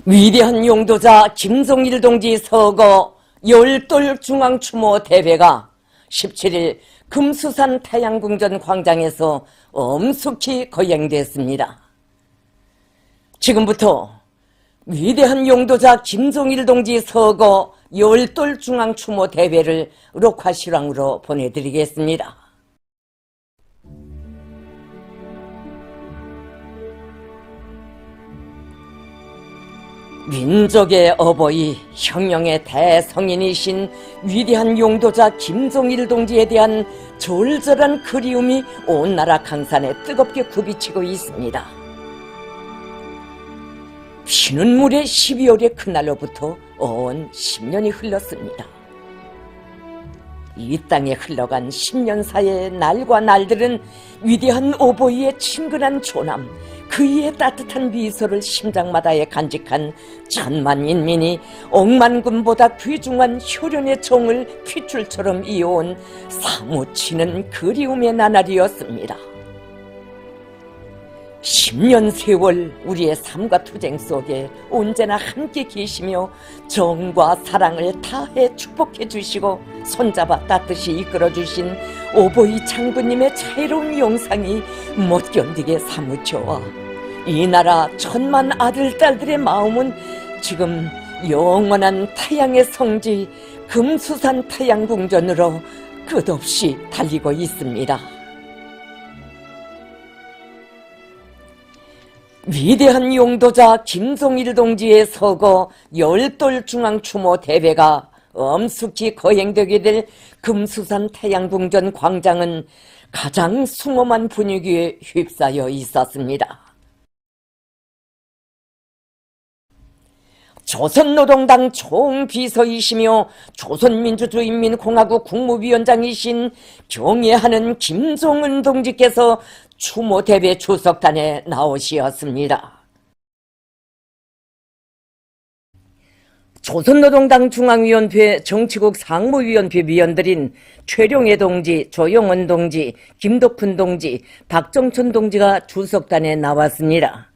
위대한 용도자 김종일 동지 서거 열돌 중앙추모 대회가 17일 금수산 태양궁전 광장에서 엄숙히 거행됐습니다. 지금부터 위대한 용도자 김종일 동지 서거 열돌 중앙추모 대회를 녹화실황으로 보내드리겠습니다. 민족의 어버이, 혁명의 대성인이신 위대한 용도자 김종일 동지에 대한 절절한 그리움이 온 나라 강산에 뜨겁게 굽이치고 있습니다. 피눈물의 12월의 그날로부터 온 10년이 흘렀습니다. 이 땅에 흘러간 10년사이의 날과 날들은 위대한 어버이의 친근한 조남, 그이의 따뜻한 미소를 심장마다에 간직한 천만 인민이 억만금보다 귀중한 효련의 정을 핏줄처럼 이어온 사무치는 그리움의 나날이었습니다. 10년 세월 우리의 삶과 투쟁 속에 언제나 함께 계시며 정과 사랑을 다해 축복해 주시고 손잡아 따뜻이 이끌어 주신 오보이 장군님의 자애로운 영상이 못 견디게 사무쳐와 이 나라 천만 아들 딸들의 마음은 지금 영원한 태양의 성지 금수산 태양궁전으로 끝없이 달리고 있습니다. 위대한 용도자 김종일 동지의 서거 열돌 중앙추모 대회가 엄숙히 거행되게 될 금수산 태양궁전 광장은 가장 숭엄한 분위기에 휩싸여 있었습니다. 조선노동당 총비서이시며 조선민주주의인민공화국 국무위원장이신 경애하는 김종은 동지께서 추모대회 주석단에 나오시었습니다. 조선노동당 중앙위원회 정치국 상무위원회 위원들인 최룡해 동지, 조영원 동지, 김덕훈 동지, 박정천 동지가 주석단에 나왔습니다.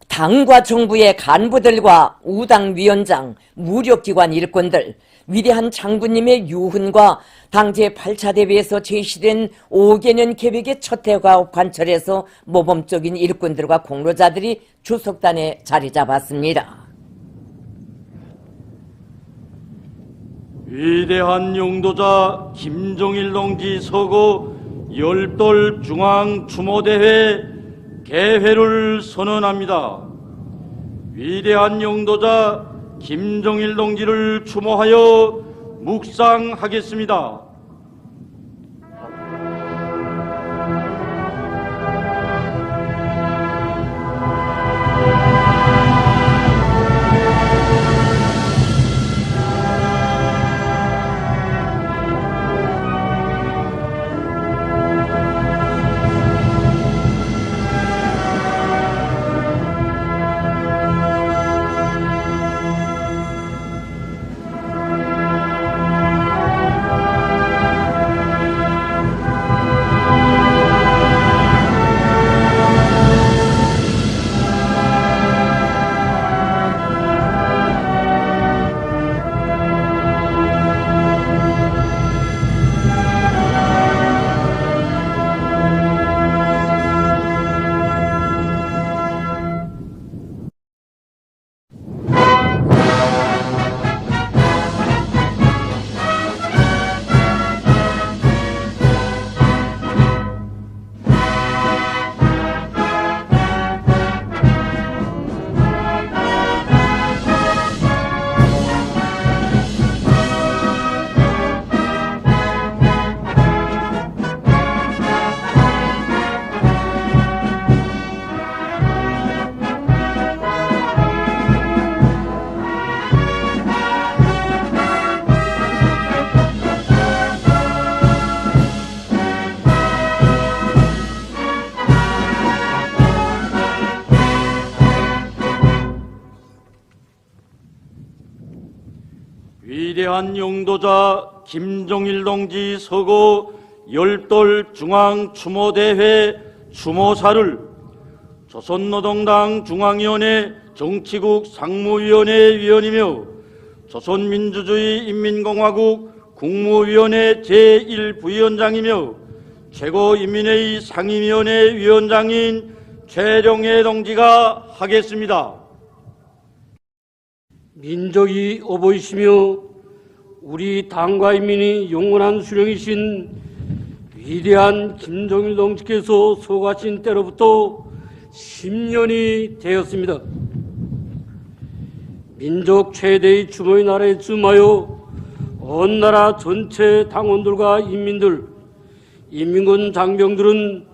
당과 정부의 간부들과 우당 위원장, 무력기관 일꾼들, 위대한 장군님의 유훈과 당 제8차 대회에서 제시된 5개년 계획의 첫 해가 관철에서 모범적인 일꾼들과 공로자들이 주석단에 자리 잡았습니다. 위대한 용도자 김종일 동지 서거 열돌 중앙추모대회 개회를 선언합니다. 위대한 용도자 김종일 동지를 추모하여 묵상하겠습니다. 위대한 용도자 김종일 동지 서거 열돌 중앙추모대회 추모사를 조선노동당 중앙위원회 정치국 상무위원회 위원이며 조선민주주의 인민공화국 국무위원회 제1부위원장이며 최고인민회의 상임위원회 위원장인 최룡해 동지가 하겠습니다. 민족이 어버이시며 우리 당과 인민이 영원한 수령이신 위대한 김정일 동지께서 소가신 때로부터 10년이 되었습니다. 민족 최대의 주모의 나라에 줌하여 온 나라 전체 당원들과 인민들, 인민군 장병들은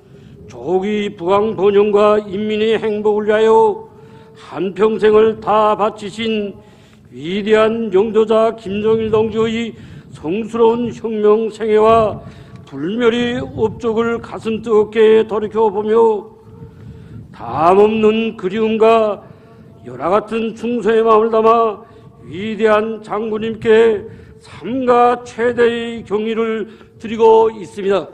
조기 부강 번영과 인민의 행복을 위하여 한평생을 다 바치신 위대한 영도자 김정일 동지의 성스러운 혁명 생애와 불멸의 업적을 가슴 뜨겁게 돌이켜보며 담없는 그리움과 열화 같은 충성의 마음을 담아 위대한 장군님께 삼가 최대의 경의를 드리고 있습니다.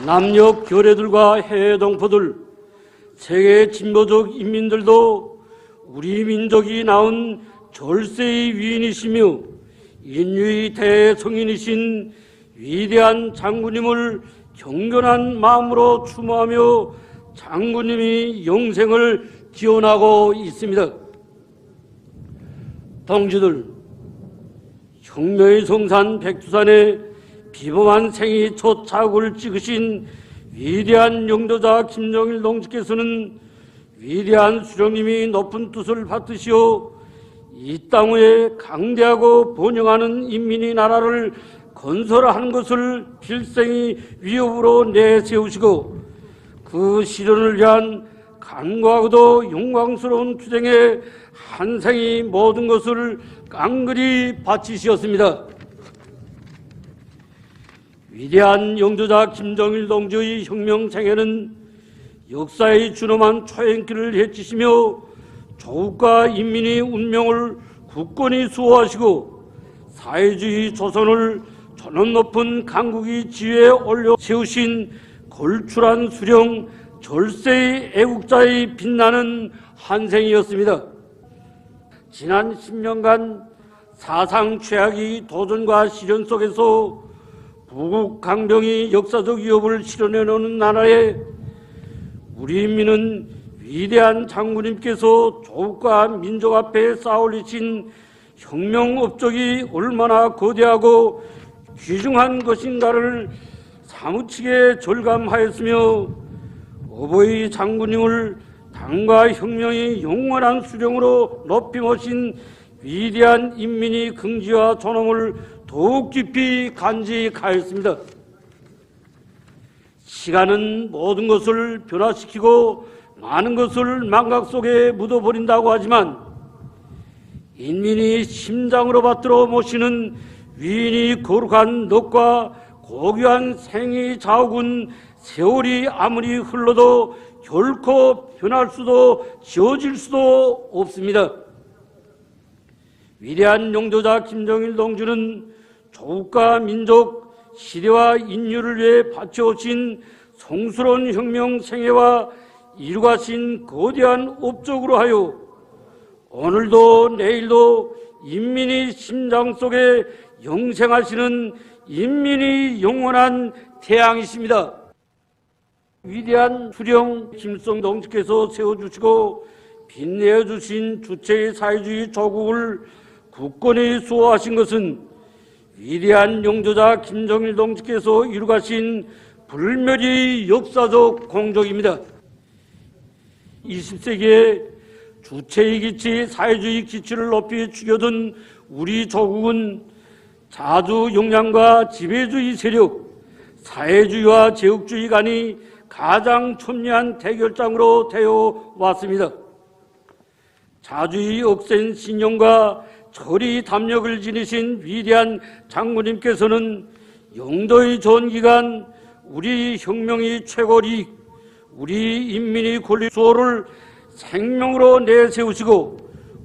남녀 결애들과 해외 동포들, 세계 진보적 인민들도 우리 민족이 낳은 절세의 위인이시며 인류의 대성인이신 위대한 장군님을 경건한 마음으로 추모하며 장군님이 영생을 기원하고 있습니다. 동지들, 혁명의 성산 백두산에 비범한 생이 첫 자국을 찍으신 위대한 영도자 김정일 동지께서는 위대한 수령님이 높은 뜻을 받드시어 이 땅 위에 강대하고 번영하는 인민의 나라를 건설하는 것을 필생의 위협으로 내세우시고 그 실현을 위한 간과하고도 영광스러운 투쟁에 한생의 모든 것을 깡그리 바치시었습니다. 위대한 영도자 김정일 동지의 혁명 생애는 역사의 준엄한 초행길을 헤치시며 조국과 인민의 운명을 굳건히 수호하시고 사회주의 조선을 전원 높은 강국의 지위에 올려 세우신 걸출한 수령 절세의 애국자의 빛나는 한생이었습니다. 지난 10년간 사상 최악의 도전과 시련 속에서 부국 강병이 역사적 위협을 실현해놓는 나라에 우리 인민은 위대한 장군님께서 조국과 민족 앞에 쌓아올리신 혁명 업적이 얼마나 거대하고 귀중한 것인가를 사무치게 절감하였으며 어버이 장군님을 당과 혁명의 영원한 수령으로 높이 모신 위대한 인민의 긍지와 존엄을 더욱 깊이 간직하였습니다. 시간은 모든 것을 변화시키고 많은 것을 망각 속에 묻어버린다고 하지만 인민이 심장으로 받들어 모시는 위인이 거룩한 넋과 고귀한 생의 자욱은 세월이 아무리 흘러도 결코 변할 수도 지워질 수도 없습니다. 위대한 영도자 김정일 동지는 조국과 민족, 시대와 인류를 위해 바쳐오신 성스러운 혁명 생애와 이루가신 거대한 업적으로 하여 오늘도 내일도 인민의 심장 속에 영생하시는 인민의 영원한 태양이십니다. 위대한 수령 김일성 동지께서 세워주시고 빛내어주신 주체의 사회주의 조국을 굳건히 수호하신 것은 위대한 영도자 김정일 동지께서 이루가신 불멸의 역사적 공적입니다. 20세기에 주체의 기치, 사회주의 기치를 높이 죽여둔 우리 조국은 자주 역량과 지배주의 세력, 사회주의와 제국주의 간이 가장 첨예한 대결장으로 되어 왔습니다. 자주의 억센 신념과 철의 담력을 지니신 위대한 장군님께서는 영도의 전 기간 우리 혁명의 최고 이익, 우리 인민의 권리 수호를 생명으로 내세우시고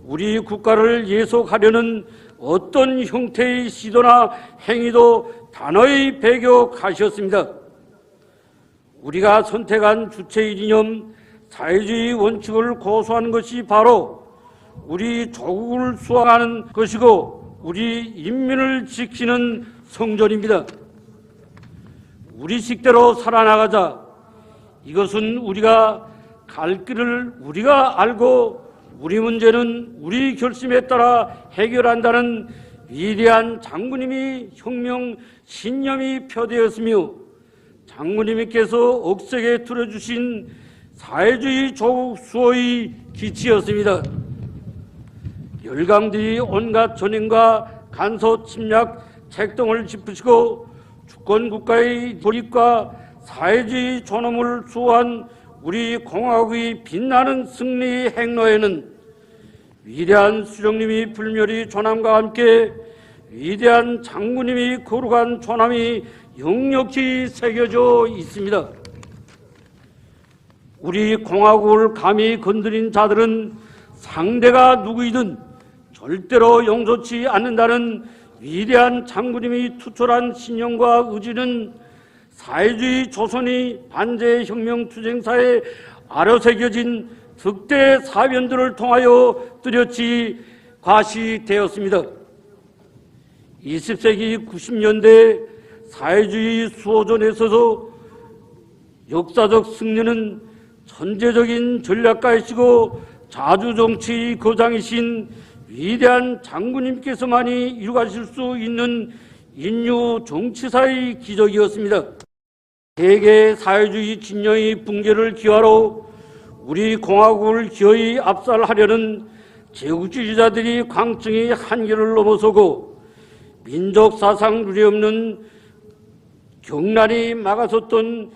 우리 국가를 예속하려는 어떤 형태의 시도나 행위도 단호히 배격하셨습니다. 우리가 선택한 주체의 이념, 사회주의 원칙을 고수하는 것이 바로 우리 조국을 수호하는 것이고 우리 인민을 지키는 성전입니다. 우리 식대로 살아나가자. 이것은 우리가 갈 길을 우리가 알고 우리 문제는 우리 결심에 따라 해결한다는 위대한 장군님이 혁명 신념이 표되었으며 장군님께서 억세게 들어주신 사회주의 조국 수호의 기치였습니다. 열강들이 온갖 전횡과 간섭 침략 책동을 짚으시고 주권국가의 돌입과 사회주의 존엄을 수호한 우리 공화국의 빛나는 승리 행로에는 위대한 수령님이 불멸이 존함과 함께 위대한 장군님이 거룩한 존함이 역력히 새겨져 있습니다. 우리 공화국을 감히 건드린 자들은 상대가 누구이든 절대로 용서치 않는다는 위대한 장군님이 투철한 신념과 의지는 사회주의 조선이 반제혁명 투쟁사에 아려새겨진 득대 사변들을 통하여 뚜렷이 과시되었습니다. 20세기 90년대 사회주의 수호전에 있어서 역사적 승리는 천재적인 전략가이시고 자주정치의 거장이신 위대한 장군님께서만이 이루가실 수 있는 인류 정치사의 기적이었습니다. 세계 사회주의 진영의 붕괴를 기화로 우리 공화국을 기어이 압살하려는 제국주의자들이 광증의 한계를 넘어서고 민족 사상 룰이 없는 경란이 막아섰던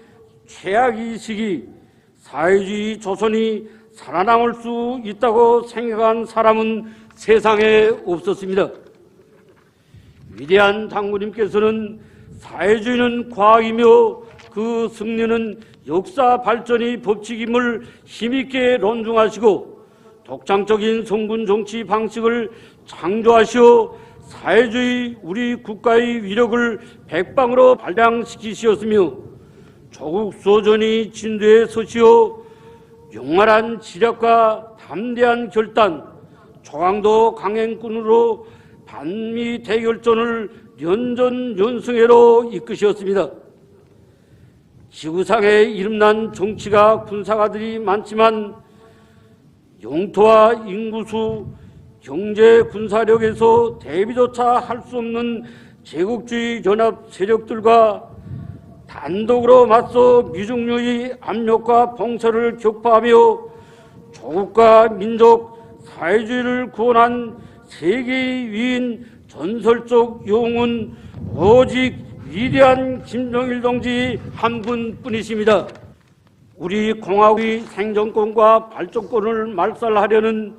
최악의 시기, 사회주의 조선이 살아남을 수 있다고 생각한 사람은 세상에 없었습니다. 위대한 장군님께서는 사회주의는 과학이며 그 승리는 역사 발전의 법칙임을 힘있게 논중하시고 독창적인 성군 정치 방식을 창조하시어 사회주의 우리 국가의 위력을 백방으로 발량시키시었으며 조국 수호전이 진도에 서시어 용활한 지략과 담대한 결단, 초강도 강행군으로 반미 대결전을 연전연승회로 이끄셨습니다. 지구상에 이름난 정치가 군사가들이 많지만 영토와 인구수, 경제 군사력에서 대비조차 할 수 없는 제국주의 연합 세력들과 단독으로 맞서 미중류의 압력과 봉쇄를 격파하며 조국과 민족, 사회주의를 구원한 세계의 위인 전설적 영웅은 오직 위대한 김정일 동지 한 분뿐이십니다. 우리 공화국의 생존권과 발전권을 말살하려는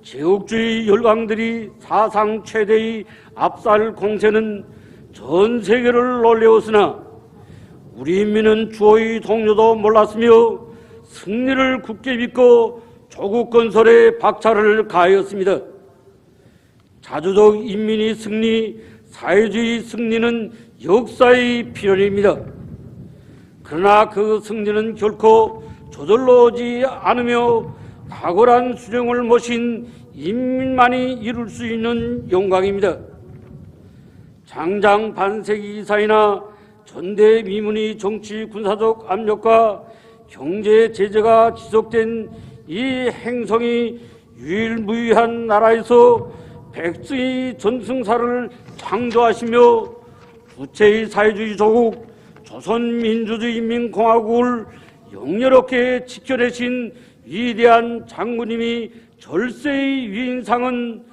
제국주의 열강들이 사상 최대의 압살 공세는 전 세계를 놀래웠으나 우리 인민은 주어의 동료도 몰랐으며 승리를 굳게 믿고 조국 건설에 박차를 가하였습니다. 자주적 인민의 승리, 사회주의 승리는 역사의 필연입니다. 그러나 그 승리는 결코 저절로 오지 않으며 탁월한 수령을 모신 인민만이 이룰 수 있는 영광입니다. 장장 반세기 이상이나 전대미문의 정치 군사적 압력과 경제 제재가 지속된 이 행성이 유일무이한 나라에서 백성의 전승사를 창조하시며 부채의 사회주의 조국 조선민주주의인민공화국을 영예롭게 지켜내신 위대한 장군님이 절세의 위인상은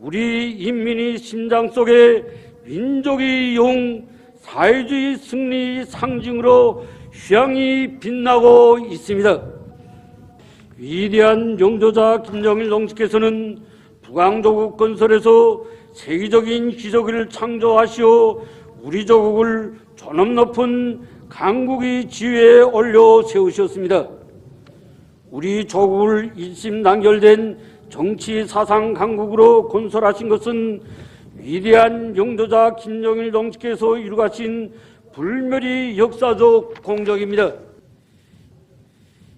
우리 인민의 심장 속에 민족의 용, 사회주의 승리 상징으로 휘황이 빛나고 있습니다. 위대한 영조자 김정일 동지께서는 북왕조국 건설에서 세계적인 기적을 창조하시어 우리 조국을 존엄 높은 강국의 지위에 올려 세우셨습니다. 우리 조국을 일심단결된 정치 사상 강국으로 건설하신 것은 위대한 용도자 김정일 동지께서 이루가신 불멸의 역사적 공적입니다.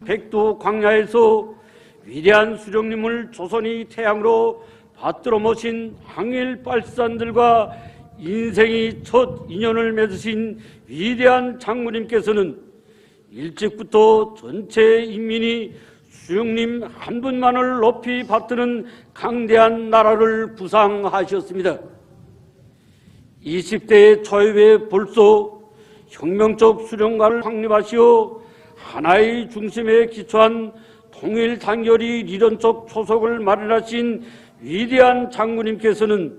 백두 광야에서 위대한 수령님을 조선의 태양으로 받들어 모신 항일발산들과 인생의 첫 인연을 맺으신 위대한 장군님께서는 일찍부터 전체 인민이 수령님 한 분만을 높이 받드는 강대한 나라를 구상하셨습니다. 20대 초입에 벌써 혁명적 수령가를 확립하시어 하나의 중심에 기초한 통일 단결의 리론적 초석을 마련하신 위대한 장군님께서는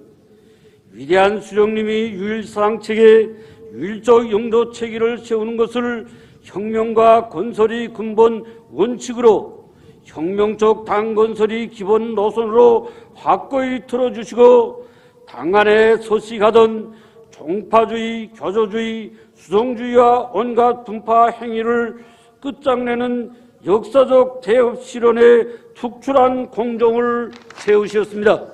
위대한 수령님이 유일사상책에 유일적 용도 체계를 세우는 것을 혁명과 건설의 근본 원칙으로 혁명적 당 건설의 기본 노선으로 확고히 틀어주시고 당 안에 서식하던 종파주의, 교조주의, 수동주의와 온갖 분파 행위를 끝장내는 역사적 대업 실현에 특출한 공종을 세우셨습니다.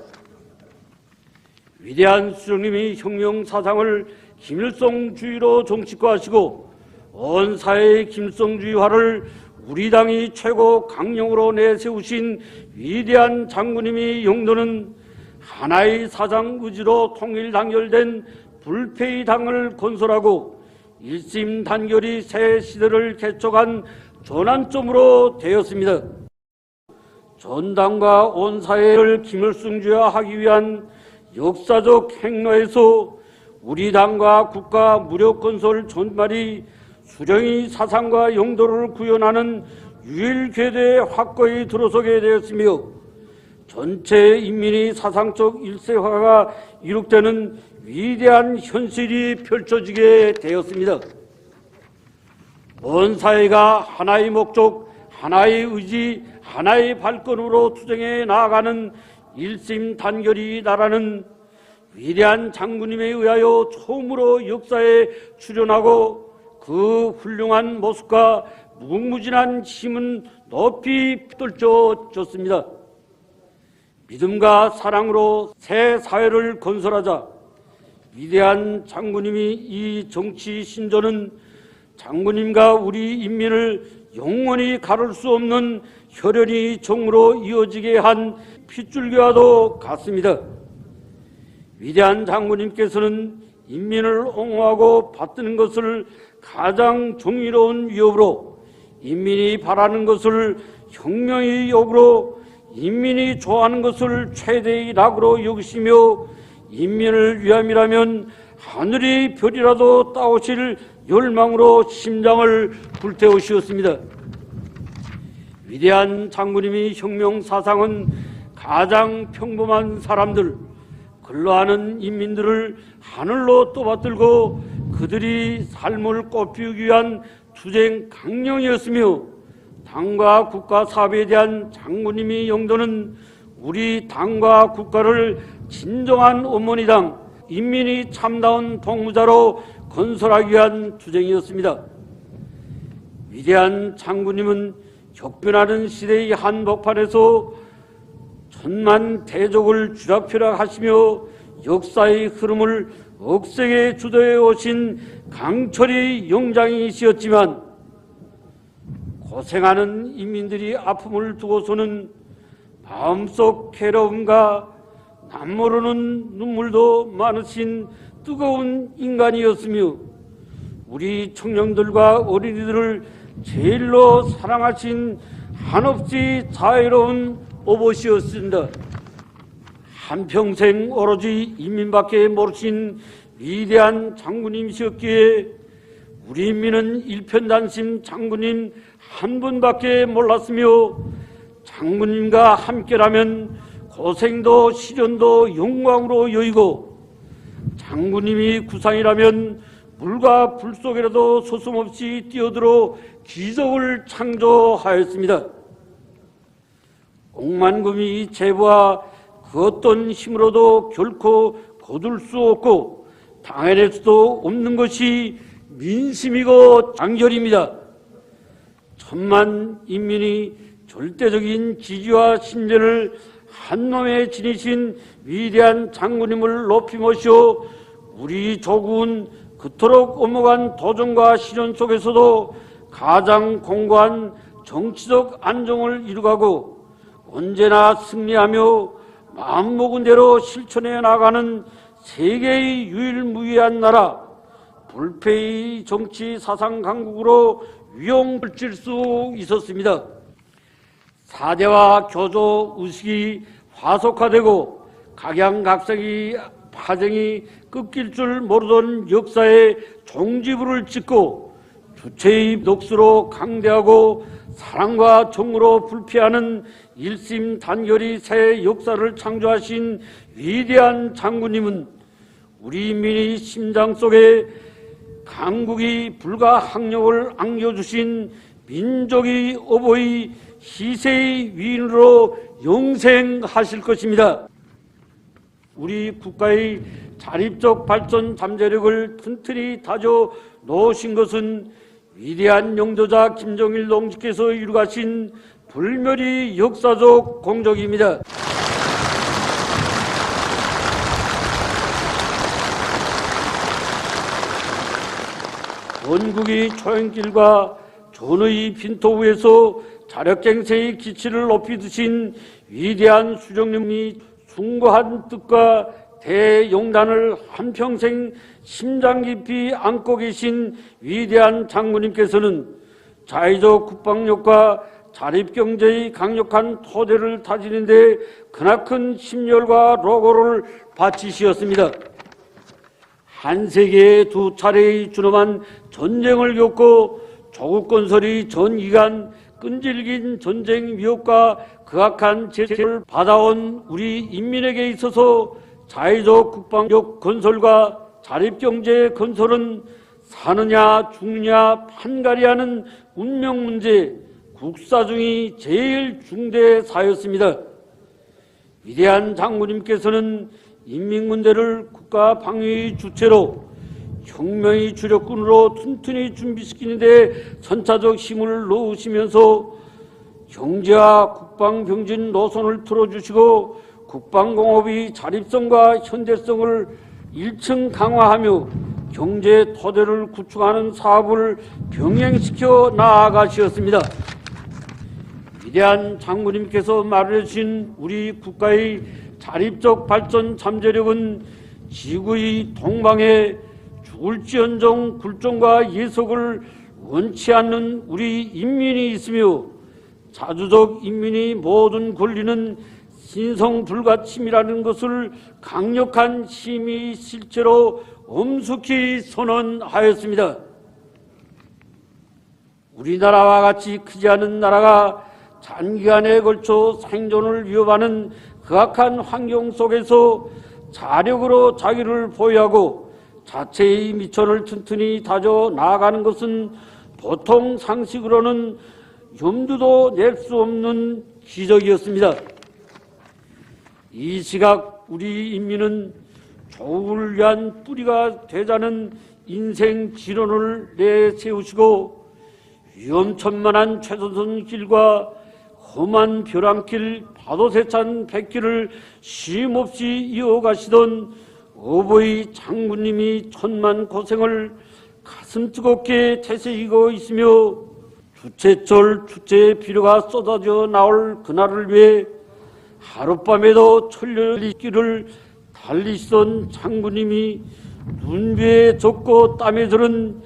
위대한 수령님이 혁명 사상을 김일성주의로 정치화하시고 온 사회의 김일성주의화를 우리 당이 최고 강령으로 내세우신 위대한 장군님의 용도는 하나의 사상 의지로 통일 단결된 불패의 당을 건설하고 일심 단결의 새 시대를 개척한 전환점으로 되었습니다. 전당과 온 사회를 김일성주의화하기 위한 역사적 행로에서 우리 당과 국가 무력건설 전말이 수령의 사상과 용도를 구현하는 유일궤도에 확고히 들어서게 되었으며 전체 인민의 사상적 일체화가 이룩되는 위대한 현실이 펼쳐지게 되었습니다. 온 사회가 하나의 목적, 하나의 의지, 하나의 발걸음으로 투쟁해 나아가는 일심단결의 나라는 위대한 장군님에 의하여 처음으로 역사에 출현하고 그 훌륭한 모습과 무궁무진한 힘은 높이 떨쳐졌습니다. 믿음과 사랑으로 새 사회를 건설하자 위대한 장군님이 이 정치 신조는 장군님과 우리 인민을 영원히 가를 수 없는 혈연의 정으로 이어지게 한 핏줄기와도 같습니다. 위대한 장군님께서는 인민을 옹호하고 받드는 것을 가장 정의로운 위협으로, 인민이 바라는 것을 혁명의 욕으로, 인민이 좋아하는 것을 최대의 낙으로 여기시며 인민을 위함이라면 하늘의 별이라도 따오실 열망으로 심장을 불태우시었습니다. 위대한 장군님의 혁명 사상은 가장 평범한 사람들, 근로하는 인민들을 하늘로 떠받들고 그들이 삶을 꽃피우기 위한 투쟁 강령이었으며 당과 국가 사업에 대한 장군님의 용도는 우리 당과 국가를 진정한 어머니당, 인민이 참다운 동무자로 건설하기 위한 투쟁이었습니다. 위대한 장군님은 격변하는 시대의 한복판에서 천만 대적을 쥐락펴락하시며 역사의 흐름을 억세게 주도해 오신 강철의 영장이시였지만 고생하는 인민들이 아픔을 두고서는 마음속 괴로움과 남모르는 눈물도 많으신 뜨거운 인간이었으며 우리 청년들과 어린이들을 제일로 사랑하신 한없이 자애로운 오봇이었습니다. 한평생 오로지 인민밖에 모르신 위대한 장군님이셨기에 우리 인민은 일편단심 장군님 한 분밖에 몰랐으며 장군님과 함께라면 고생도 시련도 영광으로 여기고 장군님이 구상이라면 물과 불 속에라도 소슴없이 뛰어들어 기적을 창조하였습니다. 억만금이 제부와 그 어떤 힘으로도 결코 거둘 수 없고 당해낼 수도 없는 것이 민심이고 장결입니다. 천만 인민이 절대적인 지지와 신뢰를 한몸에 지니신 위대한 장군님을 높이 모시오 우리 조국은 그토록 엄혹한 도전과 시련 속에서도 가장 공고한 정치적 안정을 이루가고 언제나 승리하며 마음먹은 대로 실천해 나가는 세계의 유일무이한 나라, 불패의 정치 사상 강국으로 위용을질 수 있었습니다. 사대와 교조 의식이 화속화되고 각양각색의 파쟁이 끊길 줄 모르던 역사에 종지부를 찍고 주체의 녹수로 강대하고 사랑과 정으로 불피하는 일심단결의 새 역사를 창조하신 위대한 장군님은 우리 인민의 심장 속에 강국의 불가항력을 안겨주신 민족의 어버이 희생의 위인으로 영생하실 것입니다. 우리 국가의 자립적 발전 잠재력을 튼튼히 다져 놓으신 것은 위대한 영도자 김정일 동지께서 이루가신 불멸의 역사적 공적입니다. 원국의 초행길과 존의 빈토 위에서 자력갱생의 기치를 높이 드신 위대한 수령님이 숭고한 뜻과 대용단을 한평생 심장 깊이 안고 계신 위대한 장군님께서는 자의적 국방력과 자립경제의 강력한 토대를 다지는 데 크나큰 심혈과 노고를 바치시었습니다. 한 세계에 두 차례의 준엄한 전쟁을 겪고 조국 건설의 전 기간 끈질긴 전쟁 위협과 극악한 제재를 받아온 우리 인민에게 있어서 자의적 국방력 건설과 자립경제 건설은 사느냐 죽느냐 판가리하는 운명 문제, 국사 중의 제일 중대사였습니다. 위대한 장군님께서는 인민군대를 국가 방위의 주체로 혁명의 주력군으로 튼튼히 준비시키는 데 선차적 힘을 넣으시면서 경제와 국방병진 노선을 틀어주시고 국방공업의 자립성과 현대성을 1층 강화하며 경제 토대를 구축하는 사업을 병행시켜 나아가시었습니다. 위대한 장군님께서 말해주신 우리 국가의 자립적 발전 잠재력은 지구의 동방에 죽을지언정 굴종과 예속을 원치 않는 우리 인민이 있으며 자주적 인민의 모든 권리는 신성불가침이라는 것을 강력한 힘의 실체로 엄숙히 선언하였습니다. 우리나라와 같이 크지 않은 나라가 장기간에 걸쳐 생존을 위협하는 극악한 환경 속에서 자력으로 자기를 보유하고 자체의 미천을 튼튼히 다져 나아가는 것은 보통 상식으로는 염두도 낼 수 없는 기적이었습니다. 이 시각 우리 인민은 조국을 위한 뿌리가 되자는 인생 지론을 내세우시고 위험천만한 최선선 길과 험한 벼랑길, 파도세찬 백길을 쉼없이 이어가시던 어버이 장군님이 천만 고생을 가슴 뜨겁게 되새기고 있으며 주체철 주체의 비료가 쏟아져 나올 그날을 위해 하룻밤에도 천년의 길을 달리시던 장군님이 눈비에 젖고 땀에 들은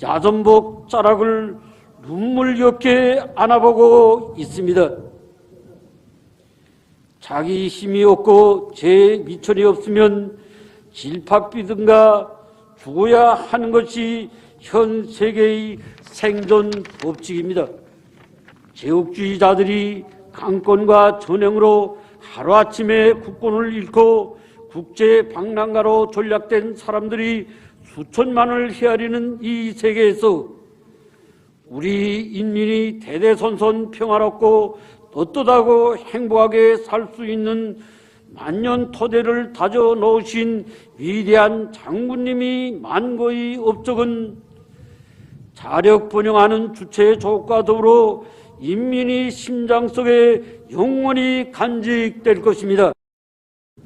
야전복 자락을 눈물겹게 안아보고 있습니다. 자기 힘이 없고 제 미천이 없으면 질팍비든가 죽어야 하는 것이 현 세계의 생존 법칙입니다. 제국주의자들이 강권과 전횡으로 하루아침에 국권을 잃고 국제방랑가로 전락된 사람들이 수천만을 헤아리는 이 세계에서 우리 인민이 대대손손 평화롭고 떳떳하고 행복하게 살 수 있는 만년 토대를 다져 놓으신 위대한 장군님이 만거의 업적은 자력 번영하는 주체의 조국과 더불어 인민의 심장 속에 영원히 간직될 것입니다.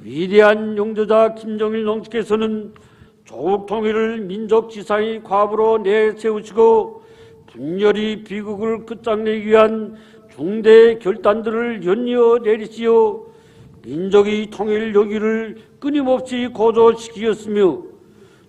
위대한 용도자 김정일 동지께서는 조국 통일을 민족 지상의 과부로 내세우시고 분열이 비극을 끝장내기 위한 중대 결단들을 연이어 내리시어 민족의 통일 요기를 끊임없이 고조시키었으며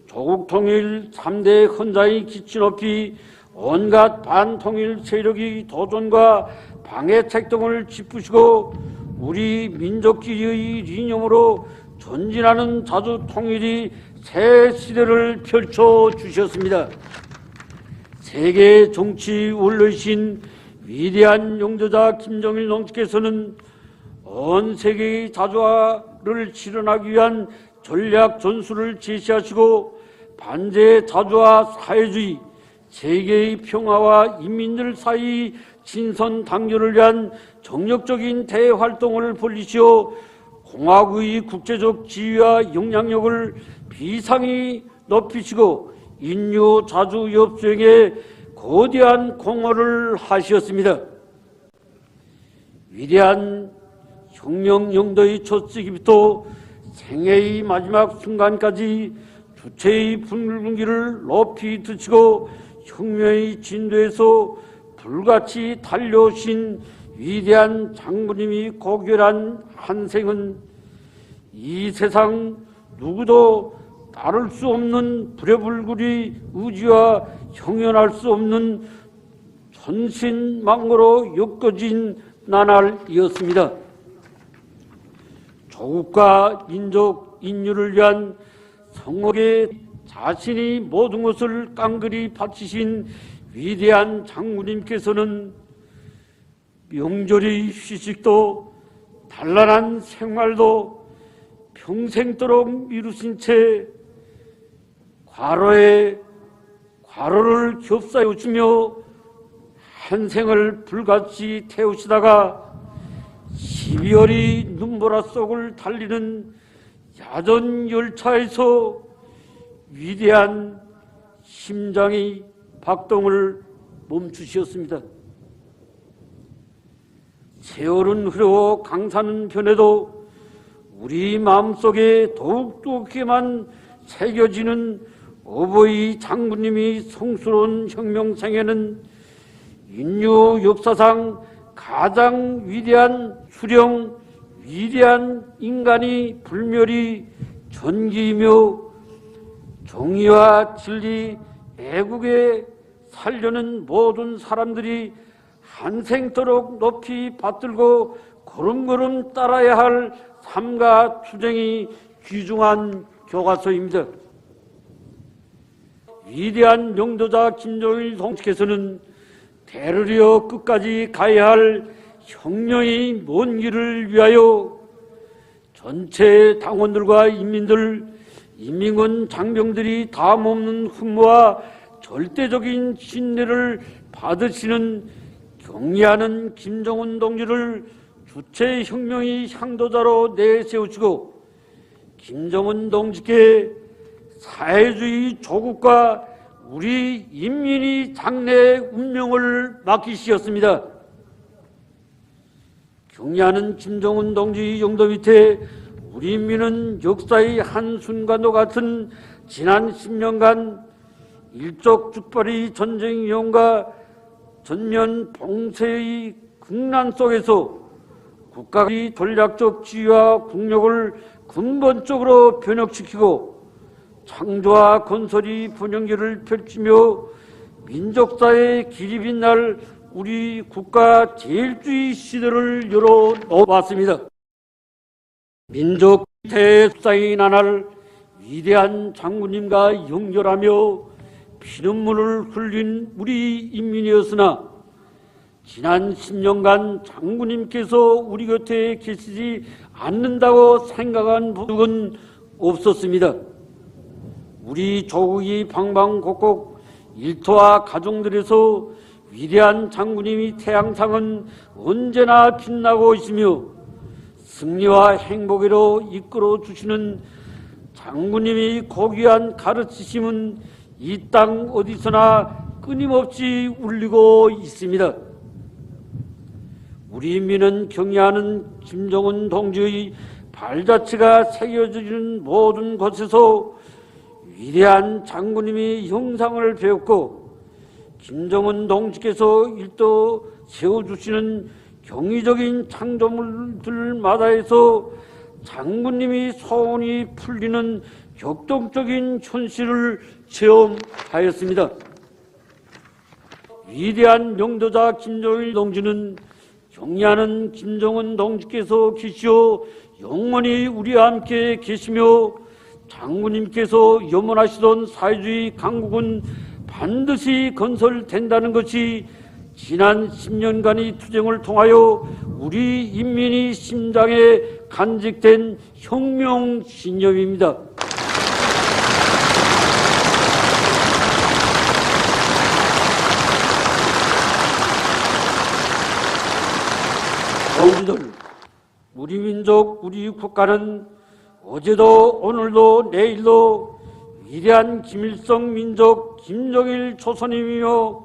조국 통일 3대 헌장의 기치 높이 온갖 반통일 세력의 도전과 방해책 등을 짚으시고 우리 민족끼리의 이념으로 전진하는 자주 통일이 새 시대를 펼쳐주셨습니다. 세계 정치 원로이신 위대한 용도자 김정일 동지께서는 온 세계의 자주화를 실현하기 위한 전략 전술을 제시하시고 반제 자주화 사회주의, 세계의 평화와 인민들 사이 진선 단결을 위한 정력적인 대활동을 벌이시어 공화국의 국제적 지위와 영향력을 비상히 높이시고 인류 자주 협조에 거대한 공헌을 하셨습니다. 위대한 혁명 영도의 첫 시기부터 생애의 마지막 순간까지 주체의 분기를 높이 드시고 혁명의 진도에서 불같이 달려오신 위대한 장군님이 고결한 한 생은 이 세상 누구도 따를 수 없는 불여불굴의 의지와 형연할 수 없는 천신망고로 엮어진 나날이었습니다. 조국과 민족 인류를 위한 성옥에 자신이 모든 것을 깡그리 바치신 위대한 장군님께서는 명절의 휴식도 단란한 생활도 평생도록 미루신 채 과로를 겹싸여 주며 한 생을 불같이 태우시다가 12월이 눈보라 속을 달리는 야전 열차에서 위대한 심장의 박동을 멈추셨습니다. 세월은 흐르고 강산은 변해도 우리 마음속에 더욱더욱만 새겨지는 어버이 장군님이 성스러운 혁명생에는 인류 역사상 가장 위대한 수령, 위대한 인간이 불멸이 전기이며 정의와 진리, 애국에 살려는 모든 사람들이 한생토록 높이 받들고 걸음걸음 따라야 할 삶과 투쟁이 귀중한 교과서입니다. 위대한 영도자 김정일 동지께서는 대를 이어 끝까지 가야 할 혁명의 먼 길을 위하여 전체 당원들과 인민들, 인민군 장병들이 다함없는 흠모와 절대적인 신뢰를 받으시는 경리하는 김정은 동지를 주체 혁명의 향도자로 내세우시고 김정은 동지께 사회주의 조국과 우리 인민이 장래 운명을 맡기시었습니다. 경리하는 김정은 동지 용도 밑에 우리 인민은 역사의 한순간도 같은 지난 10년간 일촉즉발의 전쟁 위험과 전면 봉쇄의 국난 속에서 국가의 전략적 지위와 국력을 근본적으로 변혁시키고 창조와 건설이 분영기를 펼치며 민족사의 길이 빛날 우리 국가 제일주의 시대를 열어놓았습니다. 민족 대수상이 나날 위대한 장군님과 연결하며 피눈물을 흘린 우리 인민이었으나 지난 10년간 장군님께서 우리 곁에 계시지 않는다고 생각한 적은 없었습니다. 우리 조국이 방방곡곡 일터와 가정들에서 위대한 장군님이 태양상은 언제나 빛나고 있으며 승리와 행복으로 이끌어 주시는 장군님이 고귀한 가르치심은 이 땅 어디서나 끊임없이 울리고 있습니다. 우리 인민은 경의하는 김정은 동지의 발자취가 새겨지는 모든 곳에서 위대한 장군님이 형상을 배웠고, 김정은 동지께서 일도 세워주시는 경이적인 창조물들마다에서 장군님이 소원이 풀리는 격동적인 현실을 체험하였습니다. 위대한 영도자 김정일 동지는 경의하는 김정은 동지께서 계시오 영원히 우리와 함께 계시며, 장군님께서 염원하시던 사회주의 강국은 반드시 건설된다는 것이 지난 10년간의 투쟁을 통하여 우리 인민의 심장에 간직된 혁명 신념입니다. 동지들, 우리 민족, 우리 국가는 어제도 오늘도 내일도 위대한 김일성 민족 김정일 조선인이며,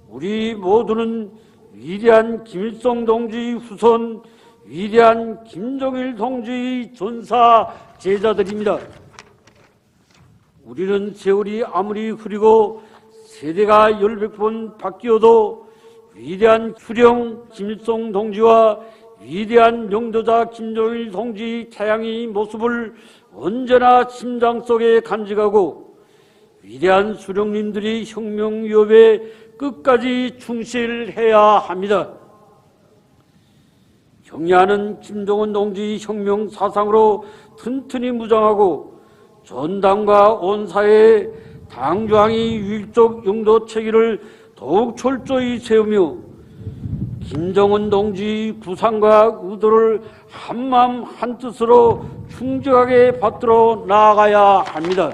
우리 모두는 위대한 김일성 동지의 후손, 위대한 김정일 동지의 전사 제자들입니다. 우리는 세월이 아무리 흐리고 세대가 열백 번 바뀌어도 위대한 수령 김일성 동지와 위대한 영도자 김정일 동지의 태양의 모습을 언제나 심장 속에 간직하고, 위대한 수령님들이 혁명 위협에 끝까지 충실해야 합니다. 경의하는 김정은 동지의 혁명 사상으로 튼튼히 무장하고, 전당과 온 사회에 당중앙의 유일적 영도 체계를 더욱 철저히 세우며, 김정은 동지의 구상과 의도를 한마음 한뜻으로 충직하게 받들어 나아가야 합니다.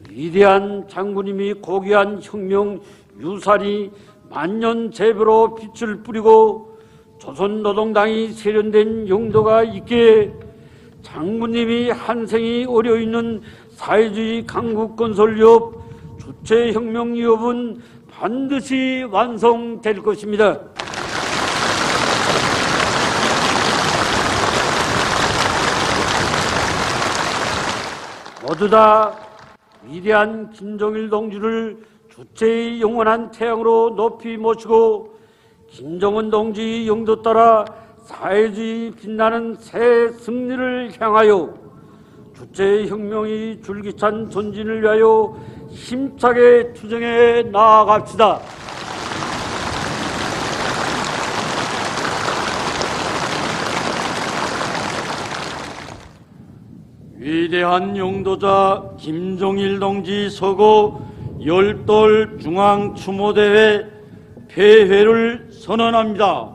위대한 장군님이 고귀한 혁명 유산이 만년재배로 빛을 뿌리고 조선노동당이 세련된 영도가 있기에 장군님이 한생이 어려있는 사회주의 강국 건설 위협, 주체혁명 위협은 반드시 완성될 것입니다. 모두 다 위대한 김정일 동지를 주체의 영원한 태양으로 높이 모시고, 김정은 동지의 영도 따라 사회주의 빛나는 새 승리를 향하여 주체의 혁명이 줄기찬 전진을 위하여 힘차게 투쟁해 나아갑시다. 위대한 영도자 김정일 동지 서거 열돌 중앙추모대회 폐회를 선언합니다.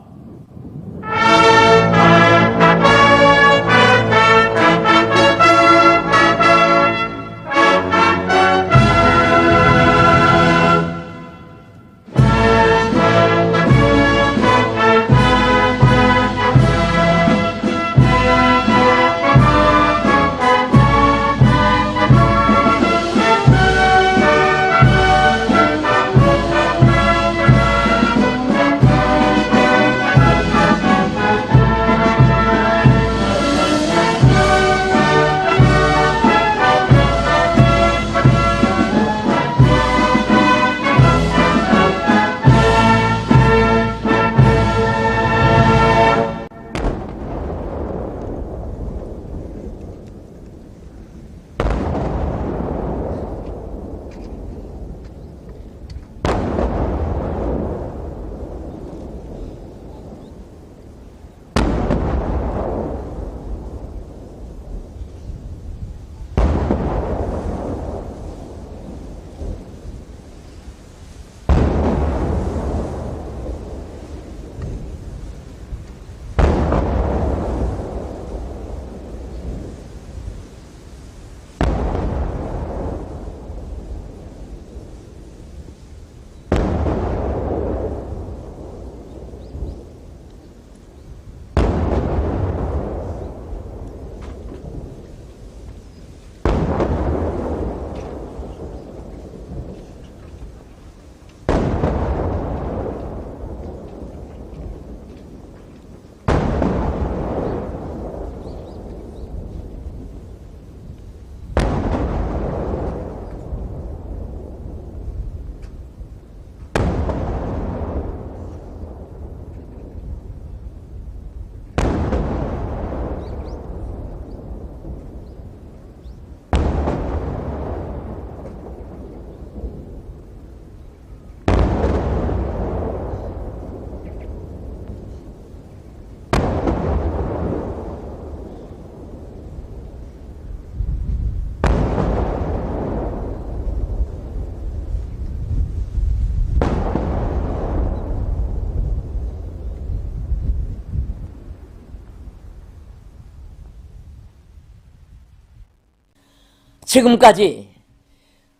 지금까지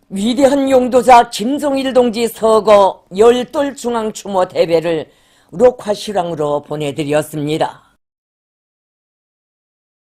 위대한 용도자 김종일 동지 서거 열돌 중앙추모 대회를 녹화실황으로 보내드렸습니다.